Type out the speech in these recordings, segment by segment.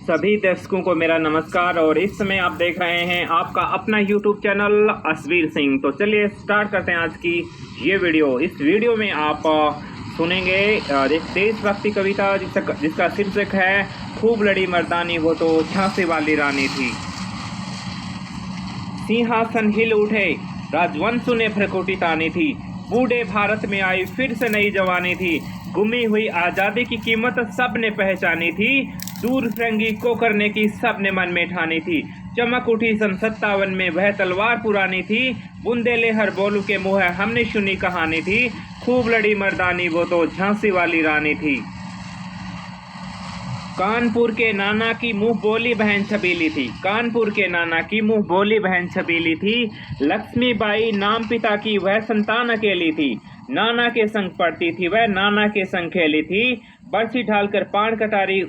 सभी दर्शकों को मेरा नमस्कार और इस समय आप देख रहे हैं आपका अपना यूट्यूब चैनल असवीर सिंह। तो चलिए स्टार्ट करते हैं आज की ये वीडियो। इस वीडियो में आप सुनेंगे एक देशभक्ति कविता जिसका शीर्षक है खूब लड़ी मर्दानी वो तो झांसी वाली रानी थी। सिंहासन हिल उठे राजवंशों ने भ्रकुटी तानी थी, बूढ़े भारत में आई फिर से नई जवानी थी, गुमी हुई आज़ादी की कीमत सब ने पहचानी थी, दूर फिरंगी को करने की सब ने मन में ठानी थी, चमक उठी सन 57 में वह तलवार पुरानी थी, बुंदेले हर बोलू के मुँह है हमने सुनी कहानी थी, खूब लड़ी मर्दानी वो तो झांसी वाली रानी थी। कानपुर के नाना की मुंह बोली बहन छबीली थी, कानपुर के नाना की मुंह बोली बहन छबीली थी, लक्ष्मीबाई नाम पिता की वह संतान अकेली थी, नाना के संग पढ़ती थी वह नाना के संग खेली थी, बरसी ढालकर पान कटारी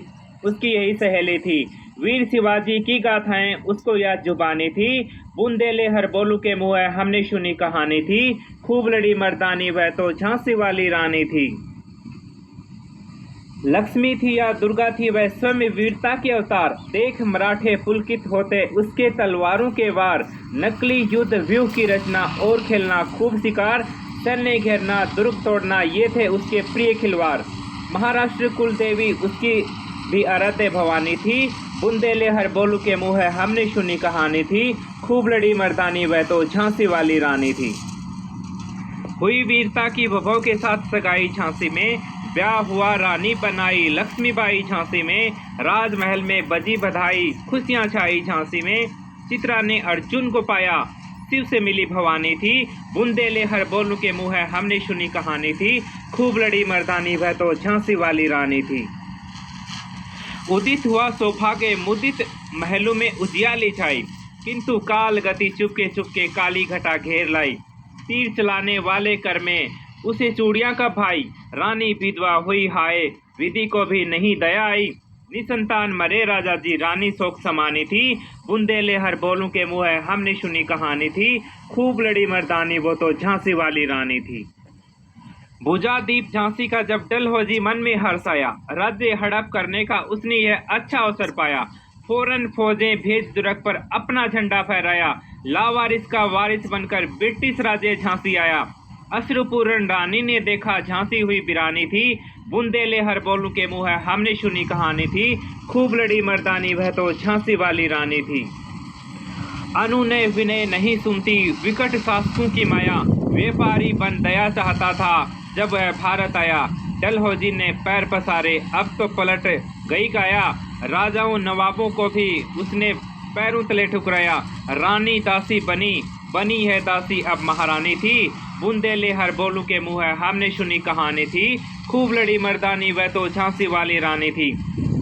उसकी यही सहेली थी, वीर शिवाजी की गाथाएं उसको याद जुबानी थी, बुंदेले हर बोलू के मुँह है हमने सुनी कहानी थी, खूब लड़ी मर्दानी वह तो झांसी वाली रानी थी। लक्ष्मी थी या दुर्गा थी वह स्वयं वीरता के अवतार, देख मराठे पुलकित होते उसके तलवारों के वार, नकली युद्ध व्यूह की रचना और खेलना खूब शिकार, सैन्य घेरना दुर्ग तोड़ना ये थे उसके प्रिय खिलवाड़, महाराष्ट्र कुल देवी उसकी भी आराध्य भवानी थी, बुंदेले हर बोलू के मुँह है हमने सुनी कहानी थी, खूब लड़ी मर्दानी वह तो झांसी वाली रानी थी। हुई वीरता की वैभव के साथ सगाई झांसी में, ब्याह हुआ रानी बनाई लक्ष्मीबाई झांसी में, राजमहल में बजी बधाई खुशियां छाई झांसी में, चित्रा ने अर्जुन को पाया शिव से मिली भवानी थी, बुंदेले हर बोलू के मुँह है हमने सुनी कहानी थी, खूब लड़ी मर्दानी वह तो झांसी वाली रानी थी। उदित हुआ सौभाग्य मुदित महलों में उजियाली छाई, किंतु काल गति चुपके काली घटा घेर लाई, तीर चलाने वाले कर में उसे चूड़ियां का भाई, रानी विधवा हुई हाय विधि को भी नहीं दया आई, निसंतान मरे राजा जी रानी शोक समानी थी, बुंदेले हर बोलू के मुँह है हमने सुनी कहानी थी, खूब लड़ी मर्दानी वो तो झांसी वाली रानी थी। बुझा दीप झांसी का जब डल हो जी मन में हर्ष आया, राज्य हड़प करने का उसने यह अच्छा अवसर पाया, फौरन फौजें भेज दुर्ग पर अपना झंडा फहराया, लावारिस का वारिस बनकर ब्रिटिश राज्य झांसी आया, अश्रुपूर्ण रानी ने देखा झांसी हुई बिरानी थी, बुंदेले हर बोलू के मुँह है हमने सुनी कहानी थी, खूब लड़ी मर्दानी वह तो झांसी वाली रानी थी। अनुनय विनय नहीं सुनती विकट शासकों की माया, व्यापारी बन दया चाहता था जब वह भारत आया, डलहौजी ने पैर पसारे अब तो पलट गई काया, राजाओं नवाबों को भी उसने पैरों तले ठुकराया, रानी दासी बनी है दासी अब महारानी थी, बुंदेले हर बोलू के मुँह है हमने सुनी कहानी थी, खूब लड़ी मर्दानी वह तो झांसी वाली रानी थी।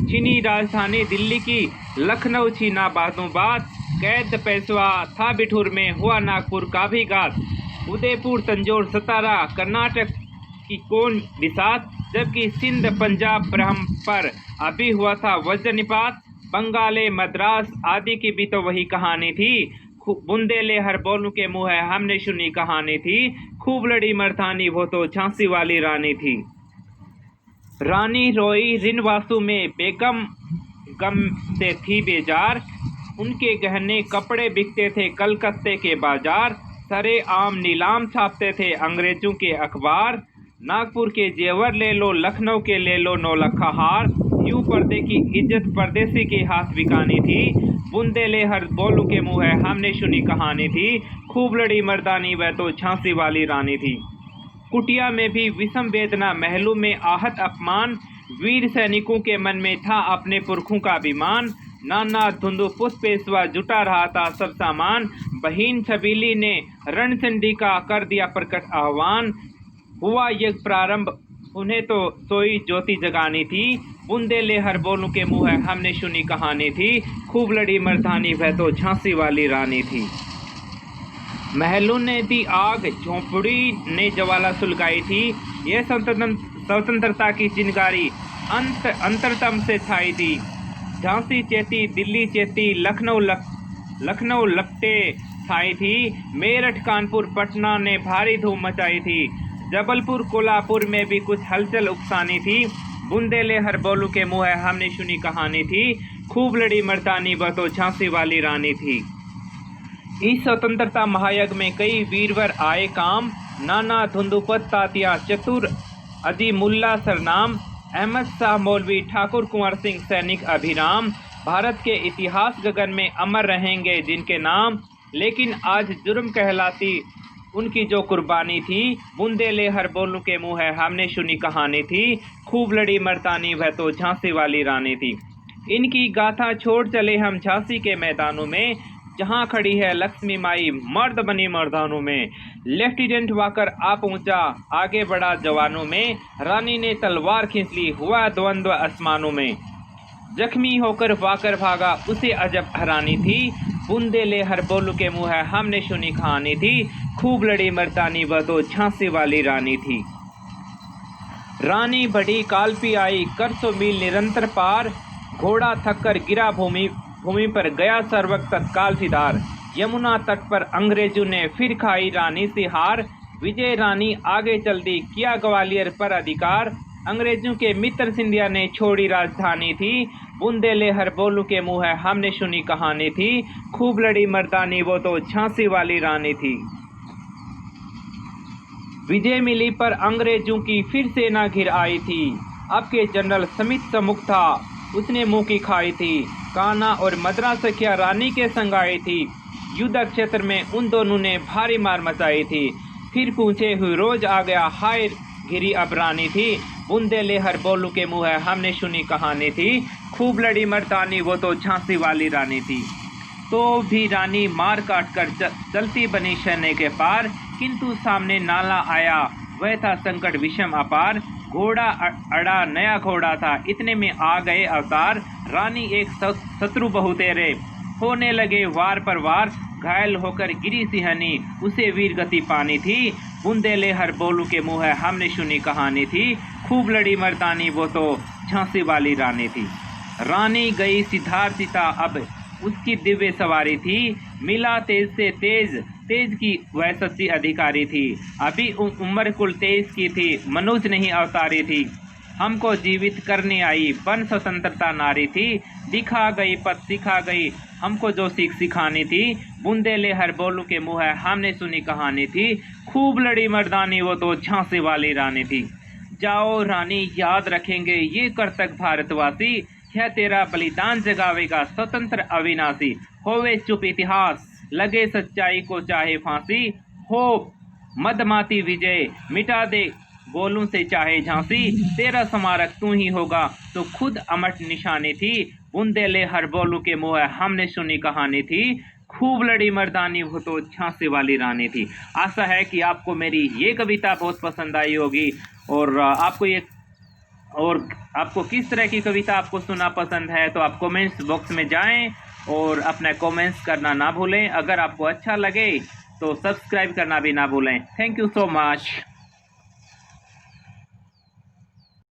चीनी राजधानी दिल्ली की लखनऊ छीना बातों बात, कैद पेशवा था बिठूर में हुआ नागपुर का भी घात, उदयपुर तंजौर सतारा कर्नाटक की कौन बिसात, जबकि सिंध पंजाब ब्रह्म पर अभी हुआ था वज्रनिपात, बंगाले मद्रास आदि की भी तो वही कहानी थी, बुंदेले हर बोलू के मुँह है हमने सुनी कहानी थी, खूब लड़ी मर्दानी वो तो झांसी वाली रानी थी। रानी रोई रिनवासु में बेगम गम से थी बेजार, उनके गहने कपड़े बिकते थे कलकत्ते के बाजार, सरे आम नीलाम छापते थे अंग्रेजों के अखबार, नागपुर के जेवर ले लो लखनऊ के ले लो नौलखा हार, यूं पर्दे की इज्जत परदेसी के हाथ बिकानी थी, बुंदेले हर बोलू के मुँह है हमने सुनी कहानी थी, खूब लड़ी मर्दानी वह तो झांसी वाली रानी थी। कुटिया में भी विषम वेदना महलों में आहत अपमान, वीर सैनिकों के मन में था अपने पुरखों का अभिमान, नाना धुंधु पुष्प पेशवा जुटा रहा था सब सामान, बहीन छबीली ने रणचंडी का कर दिया प्रकट आह्वान, हुआ यज्ञ प्रारंभ उन्हें तो सोई ज्योति जगानी थी, बुंदेले हर बोलू के मुँह है हमने सुनी कहानी थी, खूब लड़ी मर्दानी वह तो झांसी वाली रानी थी। महलों ने दी आग झोंपड़ी ने ज्वाला सुलगाई थी, यह स्वतंत्रता की चिंगारी अंतरतम से छाई थी, झांसी चेती दिल्ली चेती लखनऊ लपटे छाई थी, मेरठ कानपुर पटना ने भारी धूम मचाई थी, जबलपुर कोल्हापुर में भी कुछ हलचल उकसानी थी, बुंदेले हर बोलू के मुँह है हमने सुनी कहानी थी, खूब लड़ी मर्दानी वह तो झांसी वाली रानी थी। इस स्वतंत्रता महायज्ञ में कई वीरवर आए काम, नाना धुंधुपत तातिया चतुर अदीमुल्ला सरनाम, अहमद शाह मौलवी ठाकुर कुंवर सिंह सैनिक अभिराम। भारत के इतिहास गगन में अमर रहेंगे जिनके नाम, लेकिन आज जुर्म कहलाती उनकी जो कुर्बानी थी। बुंदेले हर बोलू के मुँह है हमने सुनी कहानी थी, खूब लड़ी मर्दानी वह तो झांसी वाली रानी थी। इनकी गाथा छोड़ चले हम झांसी के मैदानों में, जहां खड़ी है लक्ष्मी माई मर्द बनी मर्दानों में। लेफ्टिनेंट वाकर आ पहुंचा आगे बढ़ा जवानों में, रानी ने तलवार खींच ली हुआ द्वंद्व आसमानों में। जख्मी होकर वाकर भागा उसे अजब हैरानी थी, बुंदेले हर बोलू के मुँह है हमने सुनी कहानी थी, खूब लड़ी मर्दानी वह तो झांसी वाली रानी थी। रानी बढ़ी कालपी आई कर 100 मील निरंतर पार, घोड़ा थक कर गिरा भूमि पर गया सर्वक तत्काल सिधार। यमुना तट पर अंग्रेजों ने फिर खाई रानी से हार, विजय रानी आगे चल दी किया ग्वालियर पर अधिकार। अंग्रेजों के मित्र सिंधिया ने छोड़ी राजधानी थी, बुंदेले हर बोलू के मुँह है हमने सुनी कहानी थी, खूब लड़ी मर्दानी वो तो झांसी वाली रानी थी। विजय मिली पर अंग्रेजों की फिर सेना घिर आई थी, अब के जनरल समित सम्मुख था उसने मुंह की खाई थी। कान्हा और मद्रा सखिया रानी के संग आई थी, युद्ध क्षेत्र में उन दोनों ने भारी मार मचाई थी। फिर पूछे हुए रोज आ गया हाय घिरी अब रानी थी, बुंदेले हर बोलू के मुँह है हमने सुनी कहानी थी, खूब लड़ी मर्दानी वो तो झांसी वाली रानी थी। तो भी रानी मार काट कर चलती बनी शहने के पार, किंतु सामने नाला आया वह था संकट विषम अपार। घोड़ा अड़ा नया घोड़ा था इतने में आ गए अवतार, रानी एक शत्रु बहुतेरे होने लगे वार पर वार। घायल होकर गिरी सिंहनी उसे वीर गति पानी थी, बुंदेले हर बोलू के मुँह है हमने सुनी कहानी थी, खूब लड़ी मर्दानी वो तो झांसी वाली रानी थी। रानी गई सिद्धार्थिता अब उसकी दिव्य सवारी थी, मिला तेज से तेज की वह सच्ची अधिकारी थी। अभी उम्र कुल 23 की थी, मनुज नहीं अवतारी थी, हमको जीवित करने आई बन स्वतंत्रता नारी थी। दिखा गई पथ सिखा गई हमको जो सीख सिखानी थी, बुंदेले हर बोलू के मुँह है हमने सुनी कहानी थी, खूब लड़ी मर्दानी वो तो झांसी वाली रानी थी। जाओ रानी याद रखेंगे ये कर्तव्य भारतवासी, यह तेरा बलिदान जगावेगा स्वतंत्र अविनाशी। होवे चुप इतिहास लगे सच्चाई को चाहे फांसी, हो मदमाती विजय मिटा दे बोलूं से चाहे झांसी। तेरा स्मारक तू ही होगा तो खुद अमट निशानी थी, बुंदेले हर बोलू के मुँह हमने सुनी कहानी थी, खूब लड़ी मर्दानी वो तो झांसी वाली रानी थी। आशा है कि आपको मेरी ये कविता बहुत पसंद आई होगी, और आपको किस तरह की कविता आपको सुनना पसंद है तो आप कमेंट्स बॉक्स में जाएं और अपना कमेंट्स करना ना भूलें। अगर आपको अच्छा लगे तो सब्सक्राइब करना भी ना भूलें। Thank you so much.